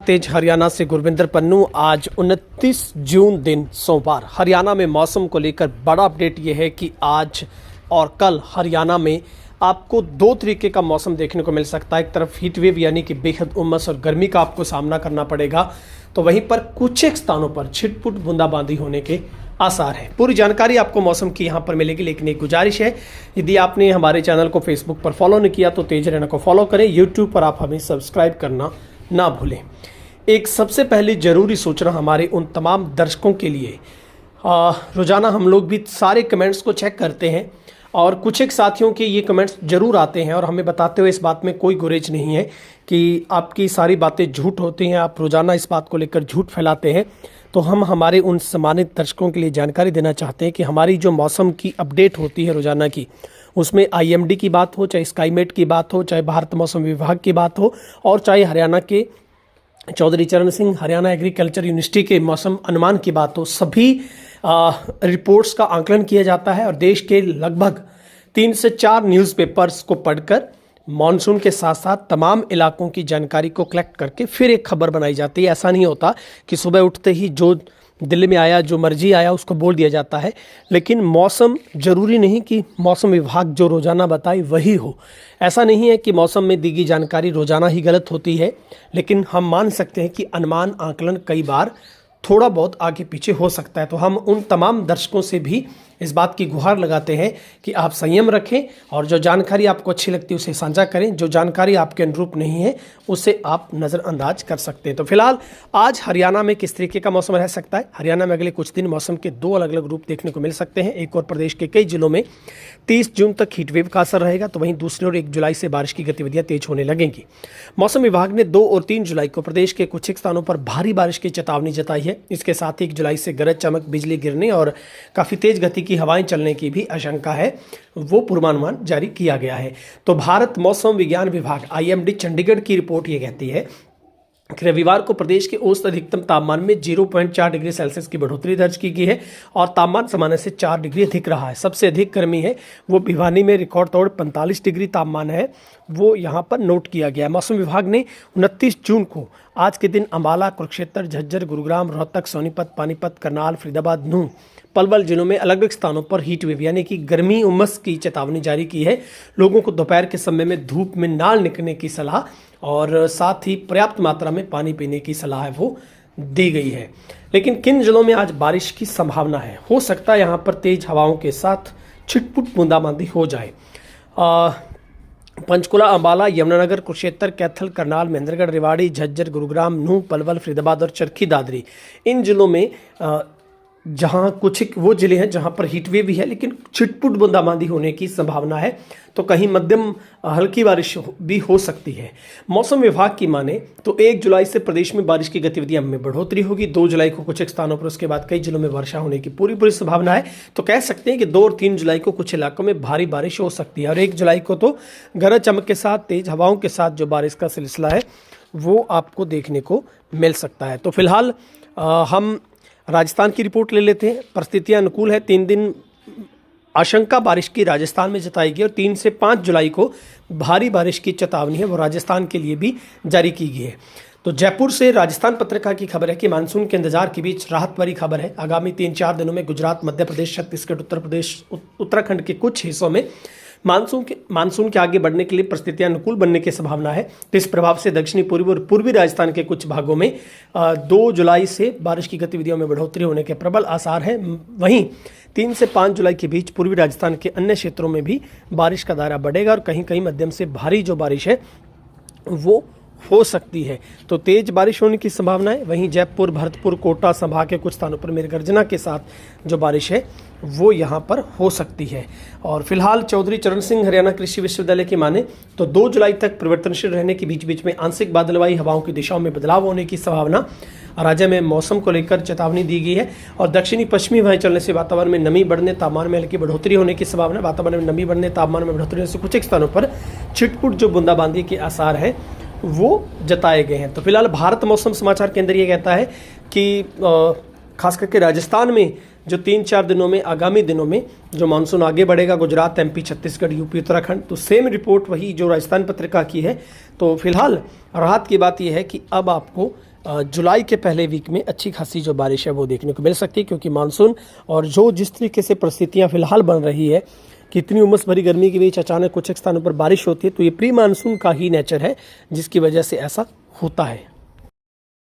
तेज हरियाणा से गुरविंदर पन्नू। आज 29 जून दिन सोमवार हरियाणा में मौसम को लेकर बड़ा अपडेट ये है कि आज और कल हरियाणा में आपको दो तरीके का मौसम देखने को मिल सकता है। एक तरफ हीट वेव यानी कि बेहद उमस और गर्मी का आपको सामना करना पड़ेगा, तो वहीं पर कुछ एक स्थानों पर छिटपुट बूंदाबांदी होने के आसार है। पूरी जानकारी आपको मौसम की यहाँ पर मिलेगी, लेकिन एक गुजारिश है, यदि आपने हमारे चैनल को फेसबुक पर फॉलो नहीं किया तो तेज हरियाणा को फॉलो करें। यूट्यूब पर आप हमें सब्सक्राइब करना ना भूलें। एक सबसे पहले ज़रूरी सूचना हमारे उन तमाम दर्शकों के लिए, रोज़ाना हम लोग भी सारे कमेंट्स को चेक करते हैं और कुछ एक साथियों के ये कमेंट्स ज़रूर आते हैं और हमें बताते हुए इस बात में कोई गुरेज नहीं है कि आपकी सारी बातें झूठ होती हैं, आप रोज़ाना इस बात को लेकर झूठ फैलाते हैं। तो हम हमारे उन सम्मानित दर्शकों के लिए जानकारी देना चाहते हैं कि हमारी जो मौसम की अपडेट होती है रोज़ाना की, उसमें IMD की बात हो, चाहे स्काईमेट की बात हो, चाहे भारत मौसम विभाग की बात हो और चाहे हरियाणा के चौधरी चरण सिंह हरियाणा एग्रीकल्चर यूनिवर्सिटी के मौसम अनुमान की बात हो, सभी रिपोर्ट्स का आंकलन किया जाता है और देश के लगभग 3 से 4 न्यूज़पेपर्स को पढ़कर मॉनसून के साथ साथ तमाम इलाकों की जानकारी को कलेक्ट करके फिर एक खबर बनाई जाती है। ऐसा नहीं होता कि सुबह उठते ही जो दिल्ली में आया, जो मर्जी आया उसको बोल दिया जाता है। लेकिन मौसम ज़रूरी नहीं कि मौसम विभाग जो रोज़ाना बताए वही हो। ऐसा नहीं है कि मौसम में दी गई जानकारी रोज़ाना ही गलत होती है, लेकिन हम मान सकते हैं कि अनुमान आकलन कई बार थोड़ा बहुत आगे पीछे हो सकता है। तो हम उन तमाम दर्शकों से भी इस बात की गुहार लगाते हैं कि आप संयम रखें और जो जानकारी आपको अच्छी लगती है उसे साझा करें। जो जानकारी आपके अनुरूप नहीं है उसे आप नज़रअंदाज कर सकते हैं। तो फिलहाल आज हरियाणा में किस तरीके का मौसम रह सकता है? हरियाणा में अगले कुछ दिन मौसम के 2 अलग अलग रूप देखने को मिल सकते हैं। एक और प्रदेश के कई जिलों में 30 जून तक हीटवेव का असर रहेगा, तो वहीं दूसरी ओर 1 जुलाई से बारिश की गतिविधियां तेज होने लगेंगी। मौसम विभाग ने 2 और 3 जुलाई को प्रदेश के कुछ एक स्थानों पर भारी बारिश की चेतावनी जताई है। इसके साथ ही 1 जुलाई से गरज चमक, बिजली गिरने और काफ़ी तेज गति की हवाएं चलने की भी आशंका है, वो पूर्वानुमान जारी किया गया है। तो भारत मौसम विज्ञान विभाग IMD चंडीगढ़ की रिपोर्ट ये कहती है कि रविवार को प्रदेश के औसत अधिकतम तापमान में 0.4 डिग्री सेल्सियस की बढ़ोतरी दर्ज की गई है और तापमान सामान्य से 4 डिग्री अधिक रहा है। सबसे अधिक गर्मी है वो भिवानी में रिकॉर्ड तोड़ 45 डिग्री तापमान है, वो यहाँ पर नोट किया गया है। मौसम विभाग ने 29 जून को आज के दिन अम्बाला, कुरुक्षेत्र, झज्जर, गुरुग्राम, रोहतक, सोनीपत, पानीपत, करनाल, फरीदाबाद, नूंह, पलवल जिलों में अलग अलग स्थानों पर हीट वेव यानी कि गर्मी उमस की चेतावनी जारी की है। लोगों को दोपहर के समय में धूप में ना निकलने की सलाह और साथ ही पर्याप्त मात्रा में पानी पीने की सलाह है वो दी गई है। लेकिन किन जिलों में आज बारिश की संभावना है? हो सकता है यहाँ पर तेज हवाओं के साथ छिटपुट बूंदाबांदी हो जाए। पंचकुला, अम्बाला, यमुनानगर, कुरुक्षेत्र, कैथल, करनाल, महेंद्रगढ़, रेवाड़ी, झज्जर, गुरुग्राम, नूंह, पलवल, फरीदाबाद और चरखी दादरी, इन जिलों में जहां कुछ वो जिले हैं जहां पर हीट वेव भी है लेकिन छिटपुट बूंदाबांदी होने की संभावना है, तो कहीं मध्यम हल्की बारिश भी हो सकती है। मौसम विभाग की माने तो 1 जुलाई से प्रदेश में बारिश की गतिविधियां में बढ़ोतरी होगी। 2 जुलाई को कुछ एक स्थानों पर, उसके बाद कई जिलों में वर्षा होने की पूरी संभावना है। तो कह सकते हैं कि 2 और 3 जुलाई को कुछ इलाकों में भारी बारिश हो सकती है और 1 जुलाई को तो गरज चमक के साथ, तेज हवाओं के साथ जो बारिश का सिलसिला है वो आपको देखने को मिल सकता है। तो फिलहाल हम राजस्थान की रिपोर्ट ले लेते हैं। परिस्थितियां अनुकूल है। 3 दिन आशंका बारिश की राजस्थान में जताई गई और 3 से 5 जुलाई को भारी बारिश की चेतावनी है वो राजस्थान के लिए भी जारी की गई है। तो जयपुर से राजस्थान पत्रिका की खबर है कि मानसून के इंतजार के बीच राहत भरी खबर है। आगामी 3-4 दिनों में गुजरात, मध्य प्रदेश, छत्तीसगढ़, उत्तर प्रदेश, उत्तराखंड के कुछ हिस्सों में मानसून के आगे बढ़ने के लिए परिस्थितियां अनुकूल बनने की संभावना है। तो इस प्रभाव से दक्षिणी, पूर्वी और पूर्वी राजस्थान के कुछ भागों में 2 जुलाई से बारिश की गतिविधियों में बढ़ोतरी होने के प्रबल आसार हैं। वहीं 3 से 5 जुलाई के बीच पूर्वी राजस्थान के अन्य क्षेत्रों में भी बारिश का दायरा बढ़ेगा और कहीं कहीं मध्यम से भारी जो बारिश है वो हो सकती है। तो तेज बारिश होने की संभावना है। वहीं जयपुर, भरतपुर, कोटा संभाग के कुछ स्थानों पर मेघ गर्जना के साथ जो बारिश है वो यहाँ पर हो सकती है। और फिलहाल चौधरी चरण सिंह हरियाणा कृषि विश्वविद्यालय की माने तो 2 जुलाई तक परिवर्तनशील रहने के बीच बीच में आंशिक बादलवाई हवाओं की दिशाओं में बदलाव होने की संभावना राज्य में मौसम को लेकर चेतावनी दी गई है। और दक्षिणी पश्चिमी हवाएं चलने से वातावरण में नमी बढ़ने, तापमान में हल्की बढ़ोतरी होने की संभावना। वातावरण में नमी बढ़ने, तापमान में बढ़ोतरी होने से कुछ एक स्थानों पर छिटपुट जो बूंदाबांदी के आसार हैं वो जताए गए हैं। तो फिलहाल भारत मौसम समाचार केंद्र ये कहता है कि खास करके राजस्थान में जो 3-4 दिनों में, आगामी दिनों में जो मानसून आगे बढ़ेगा, गुजरात, एमपी, छत्तीसगढ़, यूपी, उत्तराखंड, तो सेम रिपोर्ट वही जो राजस्थान पत्रिका की है। तो फिलहाल राहत की बात यह है कि अब आपको जुलाई के पहले वीक में अच्छी खासी जो बारिश है वो देखने को मिल सकती है, क्योंकि मानसून और जो जिस तरीके से परिस्थितियाँ फिलहाल बन रही है कि इतनी उमस भरी गर्मी के बीच अचानक कुछ एक स्थानों पर बारिश होती है, तो ये प्री मानसून का ही नेचर है जिसकी वजह से ऐसा होता है।